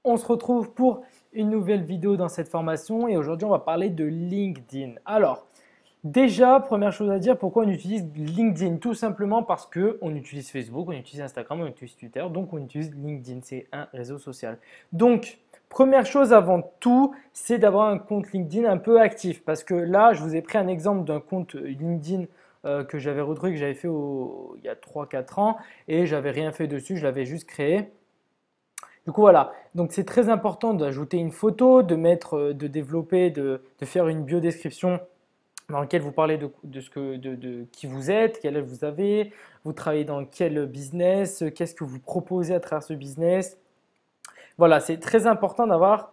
On se retrouve pour une nouvelle vidéo dans cette formation et aujourd'hui on va parler de LinkedIn. Alors, déjà, première chose à dire, pourquoi on utilise LinkedIn? Tout simplement parce que on utilise Facebook, on utilise Instagram, on utilise Twitter, donc on utilise LinkedIn, c'est un réseau social. Donc, première chose avant tout, c'est d'avoir un compte LinkedIn un peu actif parce que là, je vous ai pris un exemple d'un compte LinkedIn que j'avais retrouvé, que j'avais fait il y a 3 4 ans et j'avais rien fait dessus, je l'avais juste créé. Du coup, voilà. Donc, c'est très important d'ajouter une photo, de mettre, de développer, de faire une biodescription dans laquelle vous parlez de ce que, de qui vous êtes, quel âge vous avez, vous travaillez dans quel business, qu'est-ce que vous proposez à travers ce business. Voilà, c'est très important d'avoir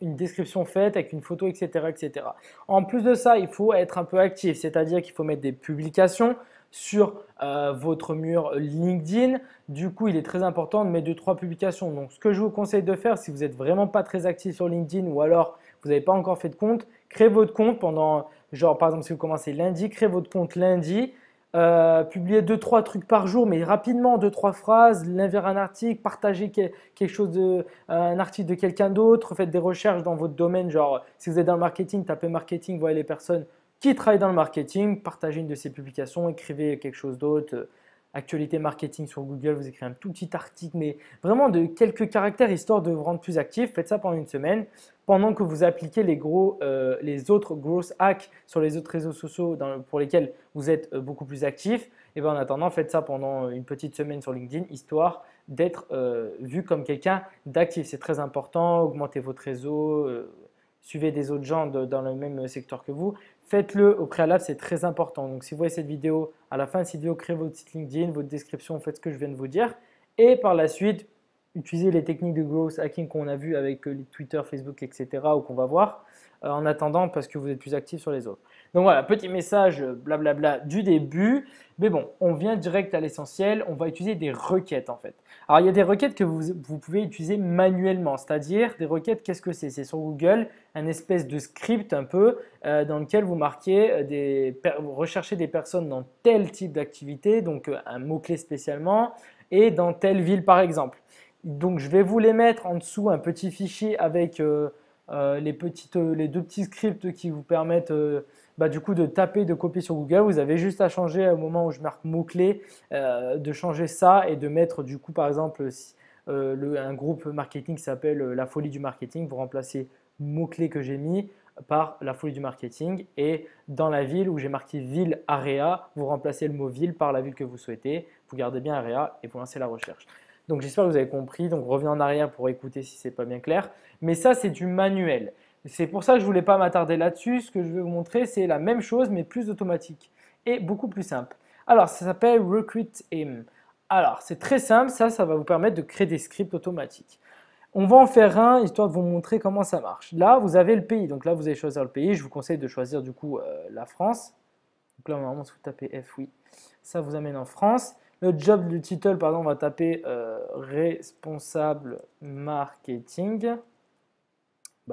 une description faite avec une photo, etc., etc. En plus de ça, il faut être un peu actif, c'est-à-dire qu'il faut mettre des publications sur votre mur LinkedIn. Du coup, il est très important de mettre deux, trois publications. Donc, ce que je vous conseille de faire, si vous n'êtes vraiment pas très actif sur LinkedIn ou alors vous n'avez pas encore fait de compte, créez votre compte pendant, genre par exemple, si vous commencez lundi, créez votre compte lundi. Publiez deux, trois trucs par jour, mais rapidement, deux, trois phrases, l'un vers un article, partagez quelque chose un article de quelqu'un d'autre, faites des recherches dans votre domaine, genre si vous êtes dans le marketing, tapez marketing, voyez les personnes qui travaillent dans le marketing, partagez une de ces publications, écrivez quelque chose d'autre, actualité marketing sur Google, vous écrivez un tout petit article, mais vraiment de quelques caractères histoire de vous rendre plus actif. Faites ça pendant une semaine, pendant que vous appliquez les autres growth hacks sur les autres réseaux sociaux pour lesquels vous êtes beaucoup plus actif. Et bien en attendant, faites ça pendant une petite semaine sur LinkedIn, histoire d'être vu comme quelqu'un d'actif. C'est très important, augmentez votre réseau, suivez des autres gens dans le même secteur que vous. Faites-le au préalable, c'est très important. Donc si vous voyez cette vidéo, à la fin de cette vidéo, créez votre site LinkedIn, votre description, faites ce que je viens de vous dire. Et par la suite, utilisez les techniques de growth hacking qu'on a vues avec les Twitter, Facebook, etc. ou qu'on va voir en attendant parce que vous êtes plus actif sur les autres. Donc voilà, petit message blablabla du début. Mais bon, on vient direct à l'essentiel. On va utiliser des requêtes en fait. Alors, il y a des requêtes que vous pouvez utiliser manuellement, c'est-à-dire des requêtes, qu'est-ce que c'est? C'est sur Google, un espèce de script un peu dans lequel vous marquez, vous recherchez des personnes dans tel type d'activité, donc un mot-clé spécialement, et dans telle ville par exemple. Donc, je vais vous les mettre en dessous, un petit fichier avec les deux petits scripts qui vous permettent du coup de taper, de copier sur Google. Vous avez juste à changer au moment où je marque mot-clé, de changer ça et de mettre du coup par exemple un groupe marketing qui s'appelle la folie du marketing. Vous remplacez mot-clé que j'ai mis par la folie du marketing et dans la ville où j'ai marqué ville area, vous remplacez le mot ville par la ville que vous souhaitez. Vous gardez bien area et vous lancez la recherche. Donc j'espère que vous avez compris. Donc revenez en arrière pour écouter si c'est pas bien clair. Mais ça c'est du manuel. C'est pour ça que je ne voulais pas m'attarder là-dessus. Ce que je vais vous montrer, c'est la même chose, mais plus automatique et beaucoup plus simple. Alors, ça s'appelle Recruit Aim. Alors, c'est très simple. Ça va vous permettre de créer des scripts automatiques. On va en faire un, histoire de vous montrer comment ça marche. Là, vous avez le pays. Donc là, vous allez choisir le pays. Je vous conseille de choisir du coup la France. Donc là, normalement, si vous tapez F, oui, ça vous amène en France. Le job, le title, pardon, on va taper responsable marketing.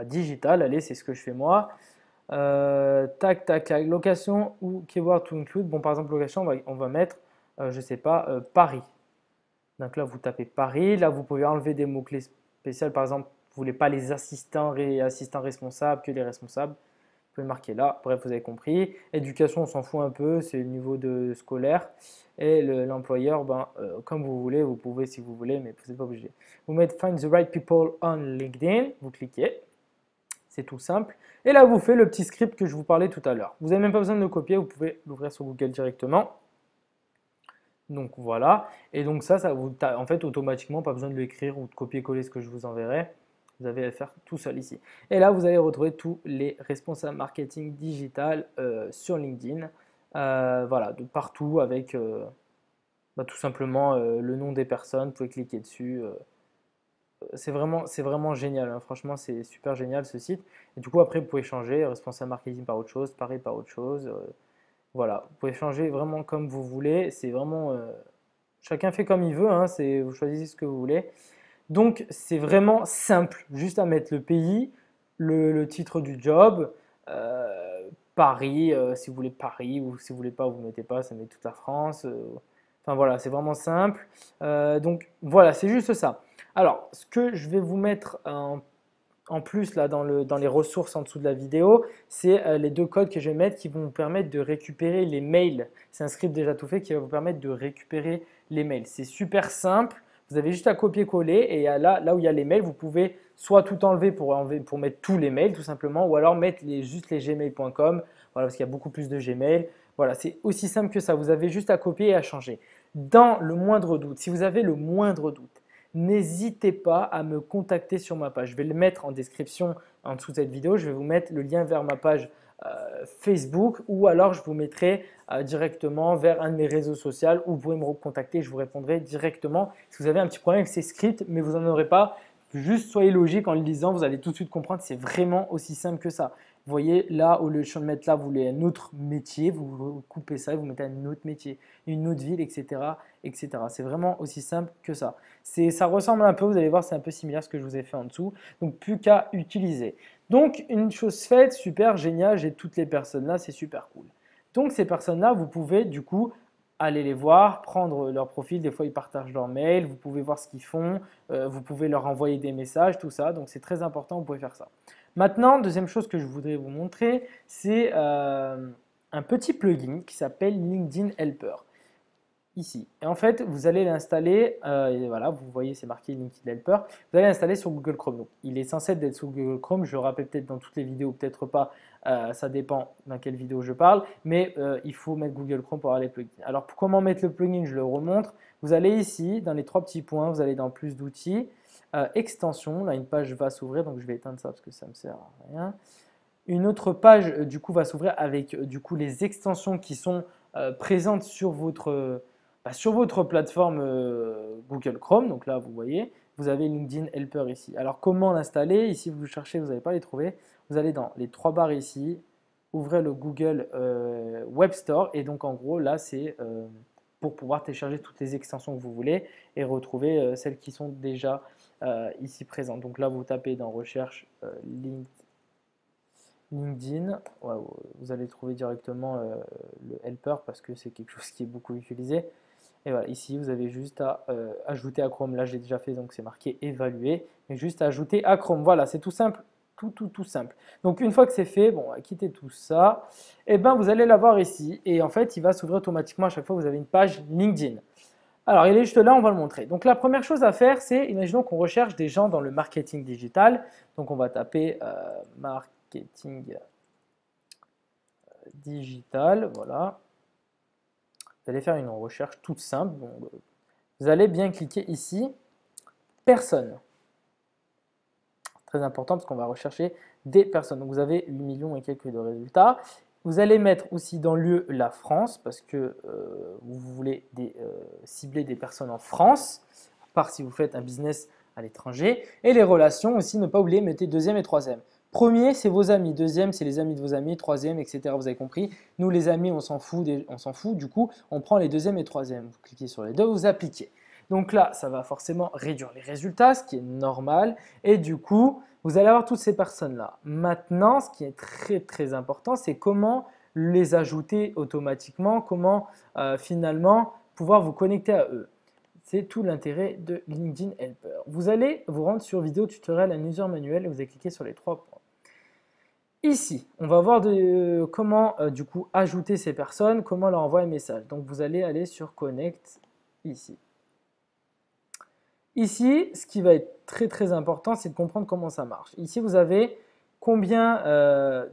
Digital, allez, c'est ce que je fais moi. Tac, tac, tac, location ou keyword to include. Bon, par exemple, location, on va mettre, je ne sais pas, Paris. Donc là, vous tapez Paris. Là, vous pouvez enlever des mots-clés spéciaux. Par exemple, vous ne voulez pas les assistants, assistants responsables, que les responsables. Vous pouvez le marquer là. Bref, vous avez compris. Éducation, on s'en fout un peu. C'est le niveau de scolaire. Et l'employeur, comme vous voulez, vous pouvez si vous voulez, mais vous n'êtes pas obligé. Vous mettez Find the right people on LinkedIn. Vous cliquez. C'est tout simple. Et là, vous faites le petit script que je vous parlais tout à l'heure. Vous n'avez même pas besoin de le copier, vous pouvez l'ouvrir sur Google directement. Donc voilà. Et donc ça vous, en fait, automatiquement, pas besoin de l'écrire ou de copier-coller ce que je vous enverrai. Vous avez à faire tout seul ici. Et là, vous allez retrouver tous les responsables marketing digital sur LinkedIn. Voilà, de partout avec tout simplement le nom des personnes. Vous pouvez cliquer dessus. C'est vraiment génial, hein. Franchement, c'est super génial ce site. Et du coup, après, vous pouvez changer responsable marketing par autre chose, pareil par autre chose. Voilà, vous pouvez changer vraiment comme vous voulez. C'est vraiment. Chacun fait comme il veut, hein, vous choisissez ce que vous voulez. Donc, c'est vraiment simple. Juste à mettre le pays, le titre du job, Paris, si vous voulez Paris, ou si vous voulez pas, vous ne mettez pas, ça met toute la France. Enfin voilà, c'est vraiment simple. Donc voilà, c'est juste ça. Alors, ce que je vais vous mettre en plus là dans les ressources en dessous de la vidéo, c'est les deux codes que je vais mettre qui vont vous permettre de récupérer les mails. C'est un script déjà tout fait qui va vous permettre de récupérer les mails. C'est super simple. Vous avez juste à copier-coller et là où il y a les mails, vous pouvez soit tout enlever pour mettre tous les mails tout simplement, ou alors mettre juste les gmail.com, voilà, parce qu'il y a beaucoup plus de Gmail. Voilà, c'est aussi simple que ça. Vous avez juste à copier et à changer. Dans le moindre doute, si vous avez le moindre doute, n'hésitez pas à me contacter sur ma page. Je vais le mettre en description en dessous de cette vidéo. Je vais vous mettre le lien vers ma page Facebook ou alors je vous mettrai directement vers un de mes réseaux sociaux où vous pouvez me recontacter. Je vous répondrai directement. Si vous avez un petit problème avec ces scripts, mais vous n'en aurez pas, juste soyez logique en le lisant. Vous allez tout de suite comprendre. C'est vraiment aussi simple que ça. Vous voyez, là, au lieu de mettre là, vous voulez un autre métier, vous coupez ça et vous mettez un autre métier, une autre ville, etc. etc. C'est vraiment aussi simple que ça. Ça ressemble un peu, vous allez voir, c'est un peu similaire à ce que je vous ai fait en dessous. Donc, plus qu'à utiliser. Donc, une chose faite, super, génial, j'ai toutes les personnes là, c'est super cool. Donc, ces personnes-là, vous pouvez du coup aller les voir, prendre leur profil, des fois ils partagent leur mail, vous pouvez voir ce qu'ils font, vous pouvez leur envoyer des messages, tout ça. Donc, c'est très important, vous pouvez faire ça. Maintenant, deuxième chose que je voudrais vous montrer, c'est un petit plugin qui s'appelle LinkedIn Helper. Ici. Et en fait, vous allez l'installer, et voilà, vous voyez, c'est marqué LinkedIn Helper, vous allez l'installer sur Google Chrome. Donc, il est censé être sur Google Chrome, je le rappelle peut-être dans toutes les vidéos, peut-être pas, ça dépend dans quelle vidéo je parle, mais il faut mettre Google Chrome pour avoir les plugins. Alors, pour comment mettre le plugin, je le remontre. Vous allez ici, dans les trois petits points, vous allez dans plus d'outils, extensions, là une page va s'ouvrir, donc je vais éteindre ça parce que ça ne me sert à rien. Une autre page, du coup, va s'ouvrir avec du coup les extensions qui sont présentes sur votre plateforme Google Chrome. Donc là, vous voyez, vous avez LinkedIn Helper ici. Alors, comment l'installer? Ici, vous cherchez, vous n'allez pas les trouver. Vous allez dans les trois barres ici, ouvrez le Google Web Store. Et donc, en gros, là, c'est pour pouvoir télécharger toutes les extensions que vous voulez et retrouver celles qui sont déjà ici présentes. Donc là, vous tapez dans Recherche LinkedIn, ouais, vous allez trouver directement le helper parce que c'est quelque chose qui est beaucoup utilisé. Et voilà, ici vous avez juste à ajouter à Chrome. Là j'ai déjà fait donc c'est marqué évaluer, mais juste à ajouter à Chrome. Voilà, c'est tout simple, tout simple. Donc une fois que c'est fait, bon, on va quitter tout ça. Et ben vous allez l'avoir ici et en fait il va s'ouvrir automatiquement à chaque fois que vous avez une page LinkedIn. Alors il est juste là, on va le montrer. Donc la première chose à faire, c'est imaginons qu'on recherche des gens dans le marketing digital. Donc on va taper marketing digital, voilà. Vous allez faire une recherche toute simple. Donc, vous allez bien cliquer ici, personnes. Très important parce qu'on va rechercher des personnes. Donc vous avez 8 millions et quelques de résultats. Vous allez mettre aussi dans lieu la France parce que vous voulez cibler des personnes en France, à part si vous faites un business à l'étranger. Et les relations aussi, ne pas oublier, mettez deuxième et troisième. Premier, c'est vos amis. Deuxième, c'est les amis de vos amis. Troisième, etc. Vous avez compris. Nous, les amis, on s'en fout. Du coup, on prend les deuxième et troisième. Vous cliquez sur les deux, vous appliquez. Donc là, ça va forcément réduire les résultats, ce qui est normal. Et du coup, vous allez avoir toutes ces personnes-là. Maintenant, ce qui est très important, c'est comment les ajouter automatiquement, comment finalement pouvoir vous connecter à eux. C'est tout l'intérêt de LinkedIn Helper. Vous allez vous rendre sur vidéo tutoriel and user manuel et vous allez cliquer sur les trois points. Ici, on va voir comment du coup ajouter ces personnes, comment leur envoyer un message. Donc vous allez aller sur Connect ici. Ici, ce qui va être très important, c'est de comprendre comment ça marche. Ici, vous avez combien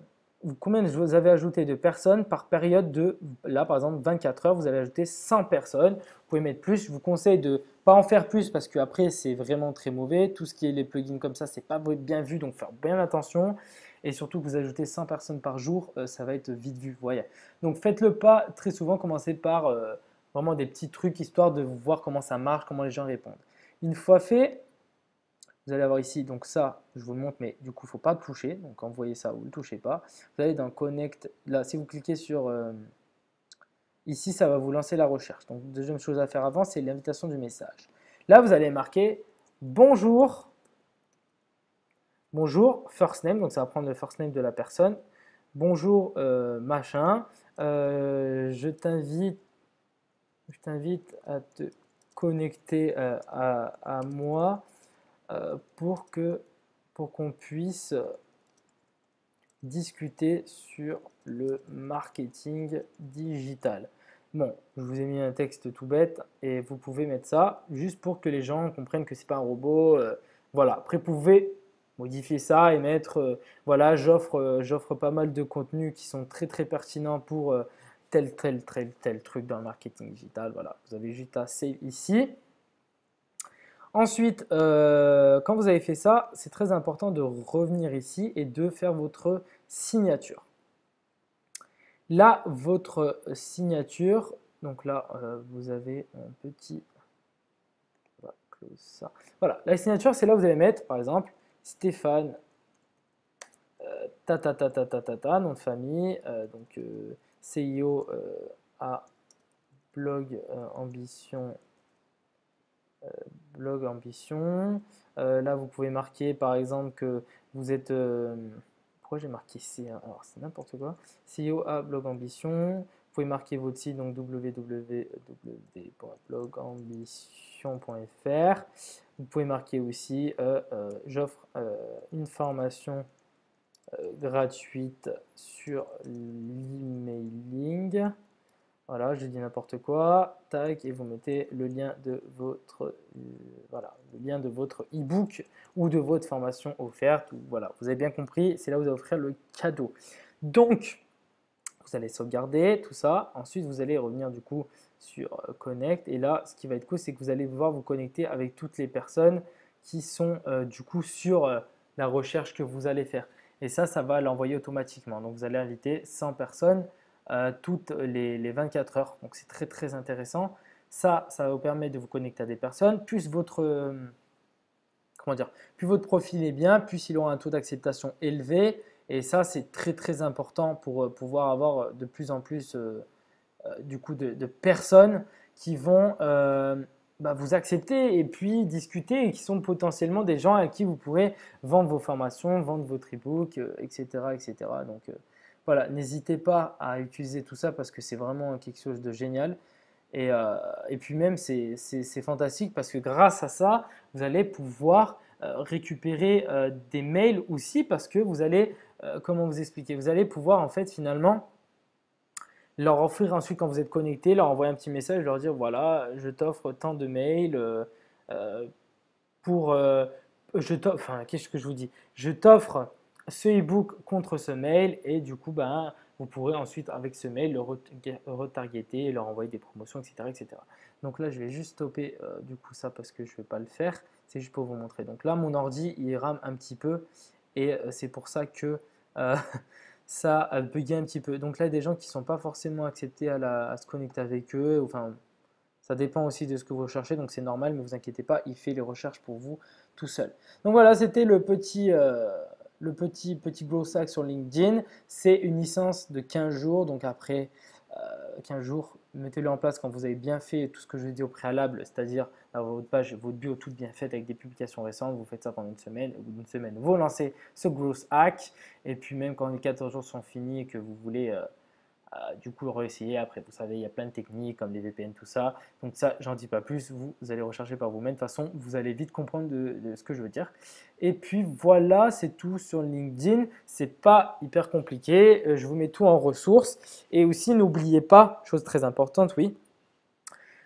vous avez ajouté de personnes par période de, là par exemple 24 heures, vous avez ajouté 100 personnes. Vous pouvez mettre plus, je vous conseille de ne pas en faire plus parce qu'après c'est vraiment très mauvais. Tout ce qui est les plugins comme ça, c'est pas bien vu, donc faire bien attention. Et surtout que vous ajoutez 100 personnes par jour, ça va être vite vu. Voyez. Donc faites-le pas très souvent, commencez par vraiment des petits trucs histoire de voir comment ça marche, comment les gens répondent. Une fois fait, vous allez avoir ici, donc ça, je vous le montre, mais du coup, il ne faut pas toucher. Donc, quand vous voyez ça, vous ne le touchez pas. Vous allez dans Connect. Là, si vous cliquez sur ici, ça va vous lancer la recherche. Donc, deuxième chose à faire avant, c'est l'invitation du message. Là, vous allez marquer bonjour, bonjour, first name. Donc, ça va prendre le first name de la personne. Bonjour, machin. Je t'invite à te connecter à moi pour qu'on puisse discuter sur le marketing digital. Bon, je vous ai mis un texte tout bête et vous pouvez mettre ça juste pour que les gens comprennent que c'est pas un robot. Voilà. Après, vous pouvez modifier ça et mettre voilà, j'offre pas mal de contenus qui sont très très pertinents pour tel truc dans le marketing digital. Voilà, vous avez juste à save ici. Ensuite, quand vous avez fait ça, c'est très important de revenir ici et de faire votre signature. Là, votre signature, donc là, vous avez un petit, on va close ça. Voilà, la signature, c'est là où vous allez mettre, par exemple, Stéphane, nom de famille, donc CIO à blog ambition. Blog ambition. Là, vous pouvez marquer par exemple que vous êtes. Pourquoi j'ai marqué C, hein? Alors, c'est n'importe quoi. CEO à blog ambition. Vous pouvez marquer votre site, donc www.blogambition.fr. Vous pouvez marquer aussi j'offre une formation gratuite sur l'emailing. Voilà, je dis n'importe quoi, tac, et vous mettez le lien de votre, voilà, le lien de votre e-book ou de votre formation offerte. Voilà, vous avez bien compris, c'est là où vous allez offrir le cadeau. Donc, vous allez sauvegarder tout ça. Ensuite, vous allez revenir du coup sur Connect. Et là, ce qui va être cool, c'est que vous allez pouvoir vous connecter avec toutes les personnes qui sont du coup sur la recherche que vous allez faire. Et ça va l'envoyer automatiquement. Donc, vous allez inviter 100 personnes toutes les 24 heures. Donc, c'est très, très intéressant. Ça va vous permettre de vous connecter à des personnes. Plus votre, comment dire, plus votre profil est bien, plus il aura un taux d'acceptation élevé. Et ça, c'est très, très important pour pouvoir avoir de plus en plus du coup, de personnes qui vont vous accepter et puis discuter et qui sont potentiellement des gens à qui vous pourrez vendre vos formations, vendre votre e-book, etc., etc. Donc, voilà, n'hésitez pas à utiliser tout ça parce que c'est vraiment quelque chose de génial. Et puis même, c'est fantastique parce que grâce à ça, vous allez pouvoir récupérer des mails aussi parce que vous allez, comment vous expliquer, vous allez pouvoir en fait finalement leur offrir ensuite quand vous êtes connecté, leur envoyer un petit message, leur dire voilà, je t'offre tant de mails euh, pour, enfin, qu'est-ce que je vous dis? Je t'offre ce e-book contre ce mail et du coup, ben, vous pourrez ensuite avec ce mail le retargeter et leur envoyer des promotions, etc., etc. Donc là, je vais juste stopper du coup ça parce que je ne vais pas le faire. C'est juste pour vous montrer. Donc là, mon ordi, il rame un petit peu et c'est pour ça que ça a bugué un petit peu. Donc là, il y a des gens qui ne sont pas forcément acceptés à se connecter avec eux. Enfin, ça dépend aussi de ce que vous recherchez, donc c'est normal, mais vous inquiétez pas, il fait les recherches pour vous tout seul. Donc voilà, c'était le petit growth hack sur LinkedIn. C'est une licence de 15 jours, donc après 15 jours, mettez-le en place quand vous avez bien fait tout ce que je vous ai dit au préalable, c'est-à-dire votre page, votre bio toute bien faite avec des publications récentes, vous faites ça pendant une semaine, au bout d'une semaine, vous lancez ce growth hack, et puis même quand les 14 jours sont finis et que vous voulez du coup réessayer. Après, vous savez, il y a plein de techniques comme les VPN, tout ça. Donc ça, j'en dis pas plus. Vous allez rechercher par vous-même. De toute façon, vous allez vite comprendre de ce que je veux dire. Et puis voilà, c'est tout sur LinkedIn. C'est pas hyper compliqué. Je vous mets tout en ressources. Et aussi, n'oubliez pas, chose très importante, oui,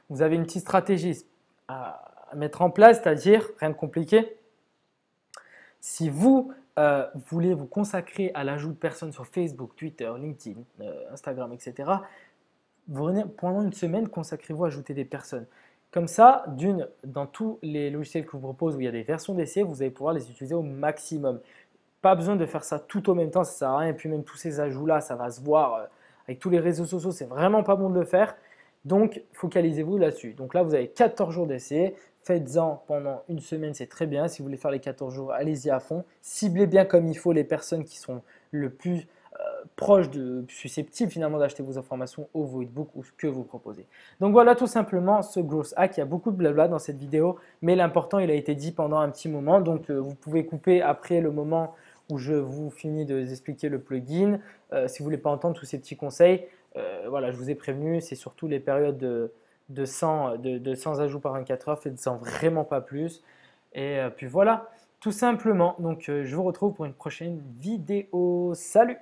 vous avez une petite stratégie à mettre en place, c'est-à-dire rien de compliqué. Si vous voulez vous consacrer à l'ajout de personnes sur Facebook, Twitter, LinkedIn, Instagram, etc., pendant une semaine, consacrez-vous à ajouter des personnes. Comme ça, dans tous les logiciels que je vous propose où il y a des versions d'essai, vous allez pouvoir les utiliser au maximum. Pas besoin de faire ça tout en même temps, ça ne sert à rien. Et puis même tous ces ajouts-là, ça va se voir avec tous les réseaux sociaux, c'est vraiment pas bon de le faire. Donc, focalisez-vous là-dessus. Donc là, vous avez 14 jours d'essai. Faites-en pendant une semaine, c'est très bien. Si vous voulez faire les 14 jours, allez-y à fond. Ciblez bien comme il faut les personnes qui sont le plus proches, susceptibles finalement d'acheter vos informations ou vos e-books ou ce que vous proposez. Donc voilà tout simplement ce growth hack. Il y a beaucoup de blabla dans cette vidéo, mais l'important, il a été dit pendant un petit moment. Donc vous pouvez couper après le moment où je vous finis de vous expliquer le plugin. Si vous ne voulez pas entendre tous ces petits conseils, voilà, je vous ai prévenu, c'est surtout les périodes de 100 ajouts par 24 heures, faites-en vraiment pas plus. Et puis voilà, tout simplement. Donc je vous retrouve pour une prochaine vidéo. Salut!